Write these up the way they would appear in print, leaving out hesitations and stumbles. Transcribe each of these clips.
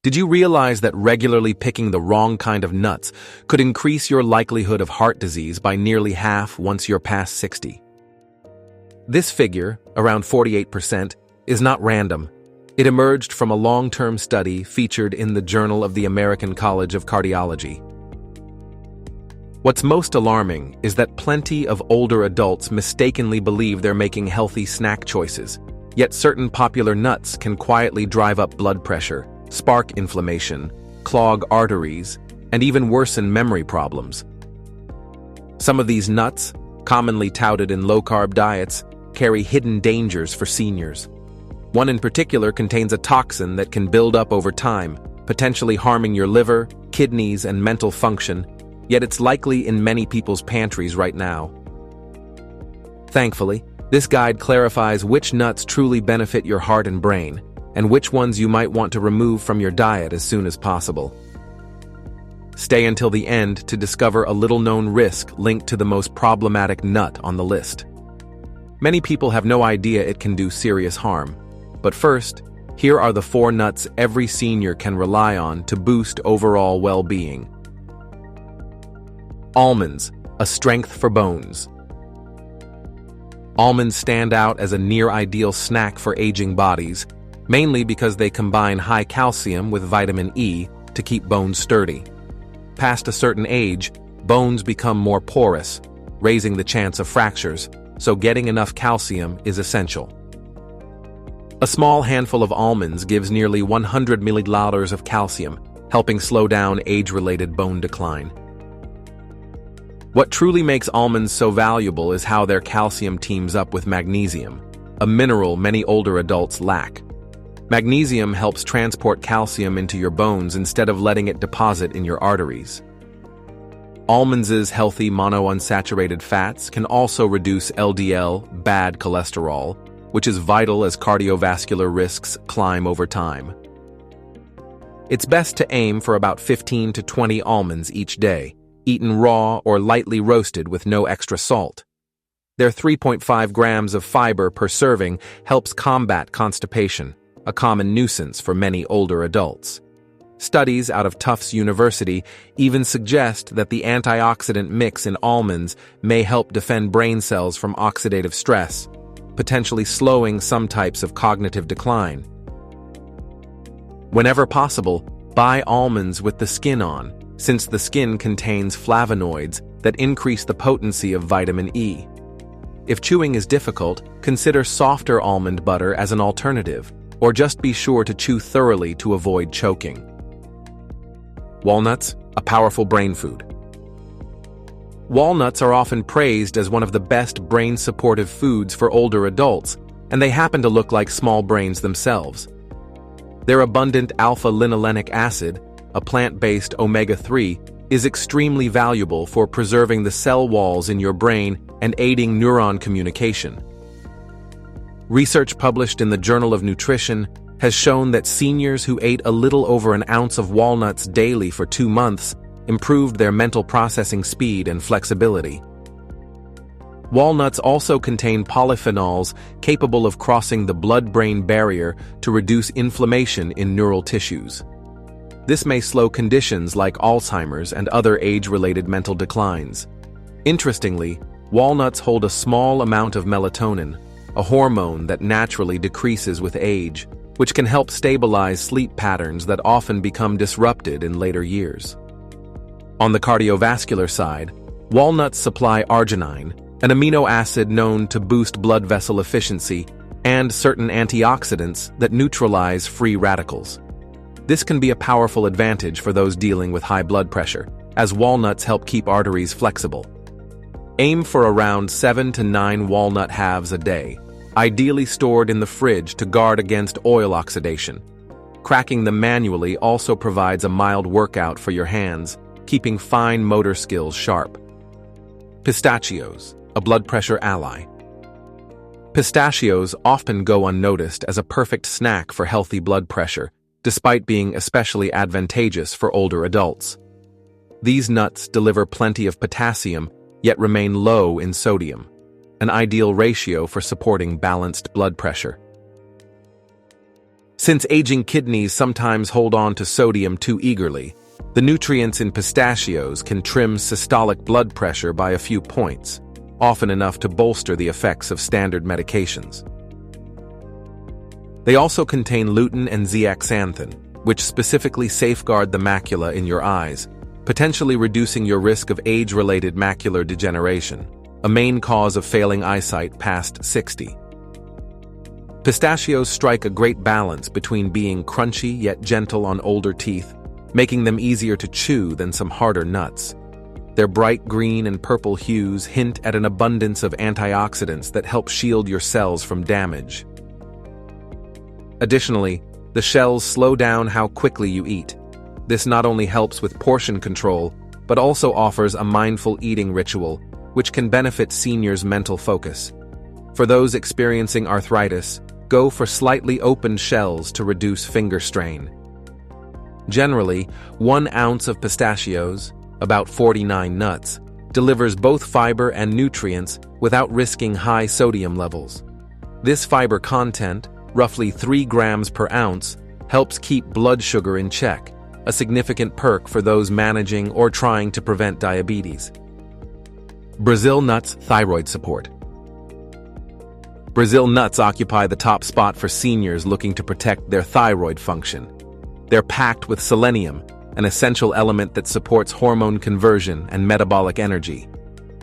Did you realize that regularly picking the wrong kind of nuts could increase your likelihood of heart disease by nearly half once you're past 60? This figure, around 48%, is not random. It emerged from a long-term study featured in the Journal of the American College of Cardiology. What's most alarming is that plenty of older adults mistakenly believe they're making healthy snack choices, yet certain popular nuts can quietly drive up blood pressure, spark inflammation, clog arteries, and even worsen memory problems. Some of these nuts, commonly touted in low-carb diets, carry hidden dangers for seniors. One in particular contains a toxin that can build up over time, potentially harming your liver, kidneys, and mental function, yet it's likely in many people's pantries right now. Thankfully, this guide clarifies which nuts truly benefit your heart and brain, and which ones you might want to remove from your diet as soon as possible. Stay until the end to discover a little-known risk linked to the most problematic nut on the list. Many people have no idea it can do serious harm. But first, here are the 4 nuts every senior can rely on to boost overall well-being. Almonds, a strength for bones. Almonds stand out as a near-ideal snack for aging bodies, mainly because they combine high calcium with vitamin E to keep bones sturdy. Past a certain age, bones become more porous, raising the chance of fractures, so getting enough calcium is essential. A small handful of almonds gives nearly 100 milliliters of calcium, helping slow down age-related bone decline. What truly makes almonds so valuable is how their calcium teams up with magnesium, a mineral many older adults lack. Magnesium helps transport calcium into your bones instead of letting it deposit in your arteries. Almonds' healthy monounsaturated fats can also reduce LDL, bad cholesterol, which is vital as cardiovascular risks climb over time. It's best to aim for about 15 to 20 almonds each day, eaten raw or lightly roasted with no extra salt. Their 3.5 grams of fiber per serving helps combat constipation, a common nuisance for many older adults. Studies out of Tufts University even suggest that the antioxidant mix in almonds may help defend brain cells from oxidative stress, potentially slowing some types of cognitive decline. Whenever possible, buy almonds with the skin on, since the skin contains flavonoids that increase the potency of vitamin E. If chewing is difficult, consider softer almond butter as an alternative, or just be sure to chew thoroughly to avoid choking. Walnuts, a powerful brain food. Walnuts are often praised as one of the best brain-supportive foods for older adults, and they happen to look like small brains themselves. Their abundant alpha-linolenic acid, a plant-based omega-3, is extremely valuable for preserving the cell walls in your brain and aiding neuron communication. Research published in the Journal of Nutrition has shown that seniors who ate a little over an ounce of walnuts daily for 2 months improved their mental processing speed and flexibility. Walnuts also contain polyphenols capable of crossing the blood-brain barrier to reduce inflammation in neural tissues. This may slow conditions like Alzheimer's and other age-related mental declines. Interestingly, walnuts hold a small amount of melatonin, a hormone that naturally decreases with age, which can help stabilize sleep patterns that often become disrupted in later years. On the cardiovascular side, walnuts supply arginine, an amino acid known to boost blood vessel efficiency, and certain antioxidants that neutralize free radicals. This can be a powerful advantage for those dealing with high blood pressure, as walnuts help keep arteries flexible. Aim for around 7 to 9 walnut halves a day, ideally stored in the fridge to guard against oil oxidation. Cracking them manually also provides a mild workout for your hands, keeping fine motor skills sharp. Pistachios, a blood pressure ally. Pistachios often go unnoticed as a perfect snack for healthy blood pressure, despite being especially advantageous for older adults. These nuts deliver plenty of potassium, yet remain low in sodium, an ideal ratio for supporting balanced blood pressure. Since aging kidneys sometimes hold on to sodium too eagerly, the nutrients in pistachios can trim systolic blood pressure by a few points, often enough to bolster the effects of standard medications. They also contain lutein and zeaxanthin, which specifically safeguard the macula in your eyes, potentially reducing your risk of age-related macular degeneration, a main cause of failing eyesight past 60. Pistachios strike a great balance between being crunchy yet gentle on older teeth, making them easier to chew than some harder nuts. Their bright green and purple hues hint at an abundance of antioxidants that help shield your cells from damage. Additionally, the shells slow down how quickly you eat. This not only helps with portion control, but also offers a mindful eating ritual, which can benefit seniors' mental focus. For those experiencing arthritis, go for slightly opened shells to reduce finger strain. Generally, 1 ounce of pistachios, about 49 nuts, delivers both fiber and nutrients without risking high sodium levels. This fiber content, roughly 3 grams per ounce, helps keep blood sugar in check, a significant perk for those managing or trying to prevent diabetes. Brazil nuts thyroid support. Brazil nuts occupy the top spot for seniors looking to protect their thyroid function. They're packed with selenium, an essential element that supports hormone conversion and metabolic energy.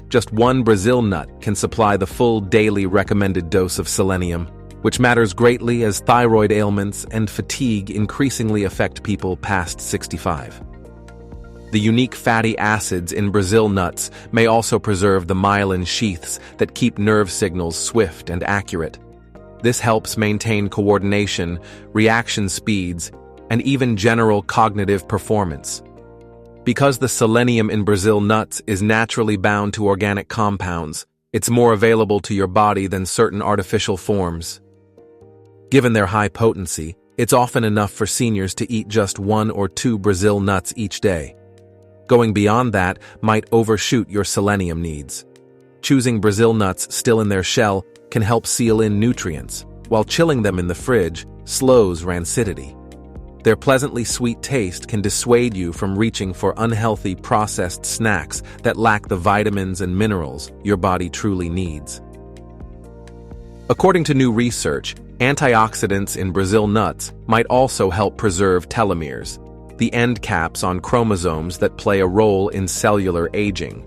Just 1 Brazil nut can supply the full daily recommended dose of selenium, which matters greatly as thyroid ailments and fatigue increasingly affect people past 65. The unique fatty acids in Brazil nuts may also preserve the myelin sheaths that keep nerve signals swift and accurate. This helps maintain coordination, reaction speeds, and even general cognitive performance. Because the selenium in Brazil nuts is naturally bound to organic compounds, it's more available to your body than certain artificial forms. Given their high potency, it's often enough for seniors to eat just 1 or 2 Brazil nuts each day. Going beyond that might overshoot your selenium needs. Choosing Brazil nuts still in their shell can help seal in nutrients, while chilling them in the fridge slows rancidity. Their pleasantly sweet taste can dissuade you from reaching for unhealthy processed snacks that lack the vitamins and minerals your body truly needs. According to new research, antioxidants in Brazil nuts might also help preserve telomeres, the end caps on chromosomes that play a role in cellular aging.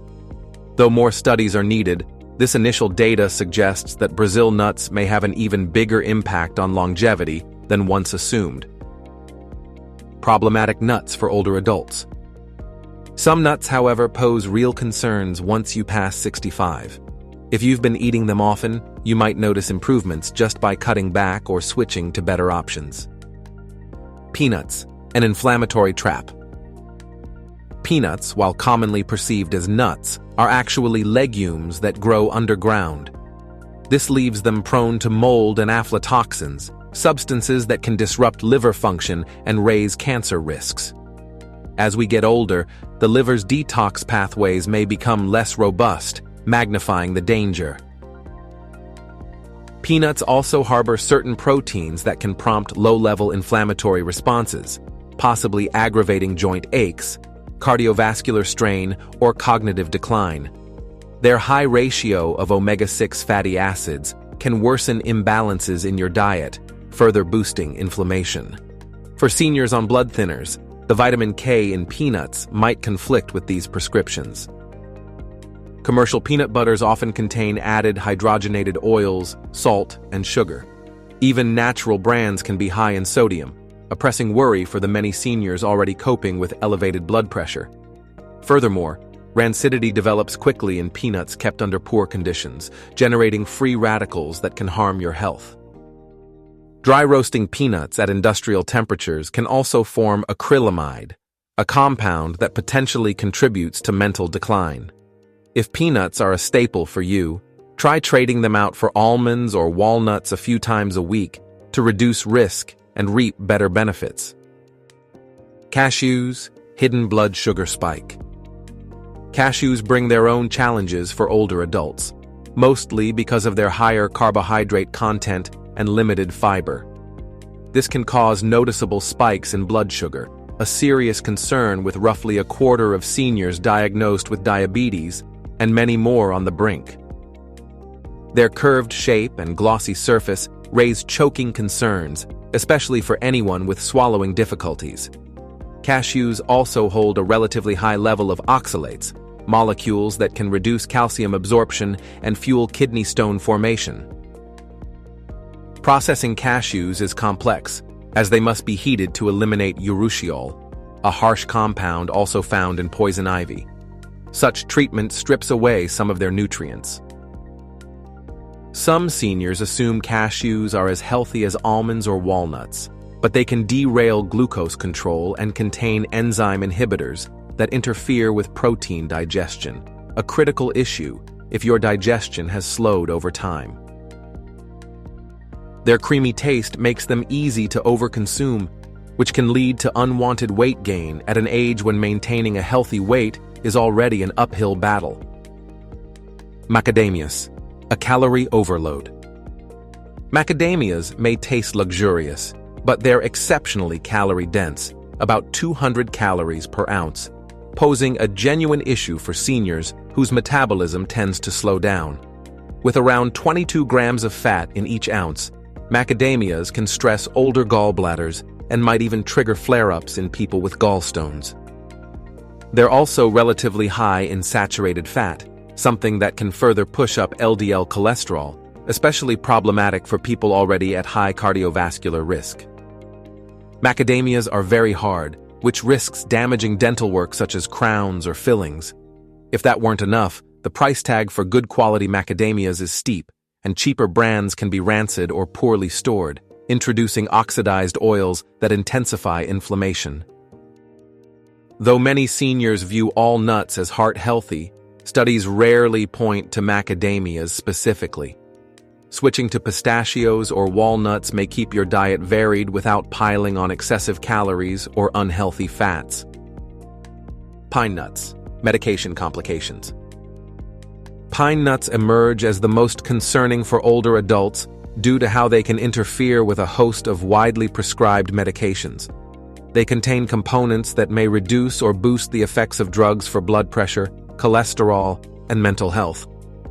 Though more studies are needed, this initial data suggests that Brazil nuts may have an even bigger impact on longevity than once assumed. Problematic nuts for older adults. Some nuts, however, pose real concerns once you pass 65. If you've been eating them often, you might notice improvements just by cutting back or switching to better options. Peanuts, an inflammatory trap. Peanuts, while commonly perceived as nuts, are actually legumes that grow underground. This leaves them prone to mold and aflatoxins, substances that can disrupt liver function and raise cancer risks. As we get older, the liver's detox pathways may become less robust, magnifying the danger. Peanuts also harbor certain proteins that can prompt low-level inflammatory responses, possibly aggravating joint aches, cardiovascular strain, or cognitive decline. Their high ratio of omega-6 fatty acids can worsen imbalances in your diet, further boosting inflammation. For seniors on blood thinners, the vitamin K in peanuts might conflict with these prescriptions. Commercial peanut butters often contain added hydrogenated oils, salt, and sugar. Even natural brands can be high in sodium, a pressing worry for the many seniors already coping with elevated blood pressure. Furthermore, rancidity develops quickly in peanuts kept under poor conditions, generating free radicals that can harm your health. Dry roasting peanuts at industrial temperatures can also form acrylamide, a compound that potentially contributes to mental decline. If peanuts are a staple for you, try trading them out for almonds or walnuts a few times a week to reduce risk and reap better benefits. Cashews, hidden blood sugar spike. Cashews bring their own challenges for older adults, mostly because of their higher carbohydrate content and limited fiber. This can cause noticeable spikes in blood sugar, a serious concern with roughly a quarter of seniors diagnosed with diabetes and many more on the brink. Their curved shape and glossy surface raise choking concerns, especially for anyone with swallowing difficulties. Cashews also hold a relatively high level of oxalates, molecules that can reduce calcium absorption and fuel kidney stone formation. Processing cashews is complex, as they must be heated to eliminate urushiol, a harsh compound also found in poison ivy. Such treatment strips away some of their nutrients. Some seniors assume cashews are as healthy as almonds or walnuts, but they can derail glucose control and contain enzyme inhibitors that interfere with protein digestion, a critical issue if your digestion has slowed over time. Their creamy taste makes them easy to overconsume, which can lead to unwanted weight gain at an age when maintaining a healthy weight is already an uphill battle. Macadamias, a calorie overload. Macadamias may taste luxurious, but they're exceptionally calorie-dense, about 200 calories per ounce, posing a genuine issue for seniors whose metabolism tends to slow down. With around 22 grams of fat in each ounce, macadamias can stress older gallbladders and might even trigger flare-ups in people with gallstones. They're also relatively high in saturated fat, something that can further push up LDL cholesterol, especially problematic for people already at high cardiovascular risk. Macadamias are very hard, which risks damaging dental work such as crowns or fillings. If that weren't enough, the price tag for good quality macadamias is steep, and cheaper brands can be rancid or poorly stored, introducing oxidized oils that intensify inflammation. Though many seniors view all nuts as heart-healthy, studies rarely point to macadamias specifically. Switching to pistachios or walnuts may keep your diet varied without piling on excessive calories or unhealthy fats. Pine nuts, medication complications. Pine nuts emerge as the most concerning for older adults due to how they can interfere with a host of widely prescribed medications. They contain components that may reduce or boost the effects of drugs for blood pressure, cholesterol, and mental health.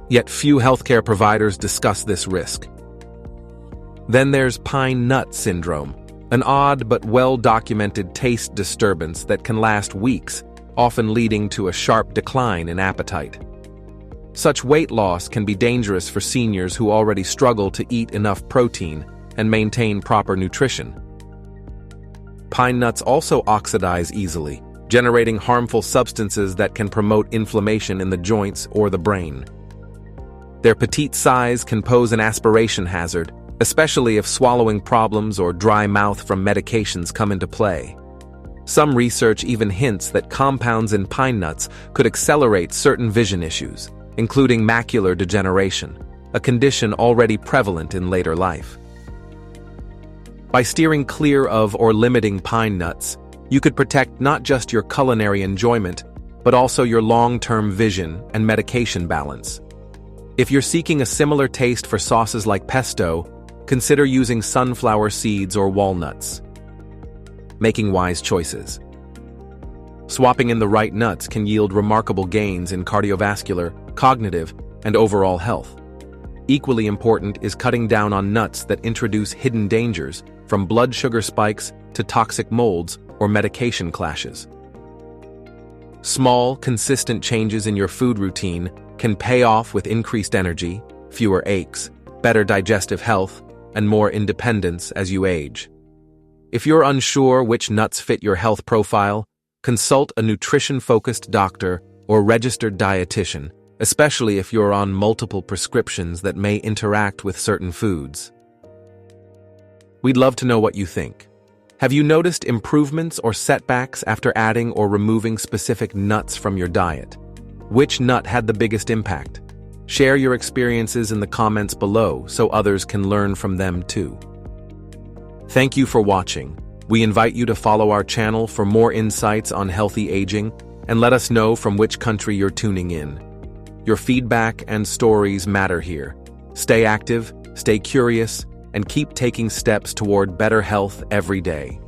Yet few healthcare providers discuss this risk. Then there's pine nut syndrome, an odd but well-documented taste disturbance that can last weeks, often leading to a sharp decline in appetite. Such weight loss can be dangerous for seniors who already struggle to eat enough protein and maintain proper nutrition. Pine nuts also oxidize easily, generating harmful substances that can promote inflammation in the joints or the brain. Their petite size can pose an aspiration hazard, especially if swallowing problems or dry mouth from medications come into play. Some research even hints that compounds in pine nuts could accelerate certain vision issues, including macular degeneration, a condition already prevalent in later life. By steering clear of or limiting pine nuts, you could protect not just your culinary enjoyment, but also your long-term vision and medication balance. If you're seeking a similar taste for sauces like pesto, consider using sunflower seeds or walnuts. Making wise choices. Swapping in the right nuts can yield remarkable gains in cardiovascular, cognitive, and overall health. Equally important is cutting down on nuts that introduce hidden dangers, from blood sugar spikes to toxic molds or medication clashes. Small, consistent changes in your food routine can pay off with increased energy, fewer aches, better digestive health, and more independence as you age. If you're unsure which nuts fit your health profile, consult a nutrition-focused doctor or registered dietitian, especially if you're on multiple prescriptions that may interact with certain foods. We'd love to know what you think. Have you noticed improvements or setbacks after adding or removing specific nuts from your diet? Which nut had the biggest impact? Share your experiences in the comments below so others can learn from them too. Thank you for watching. We invite you to follow our channel for more insights on healthy aging and let us know from which country you're tuning in. Your feedback and stories matter here. Stay active, stay curious, and and keep taking steps toward better health every day.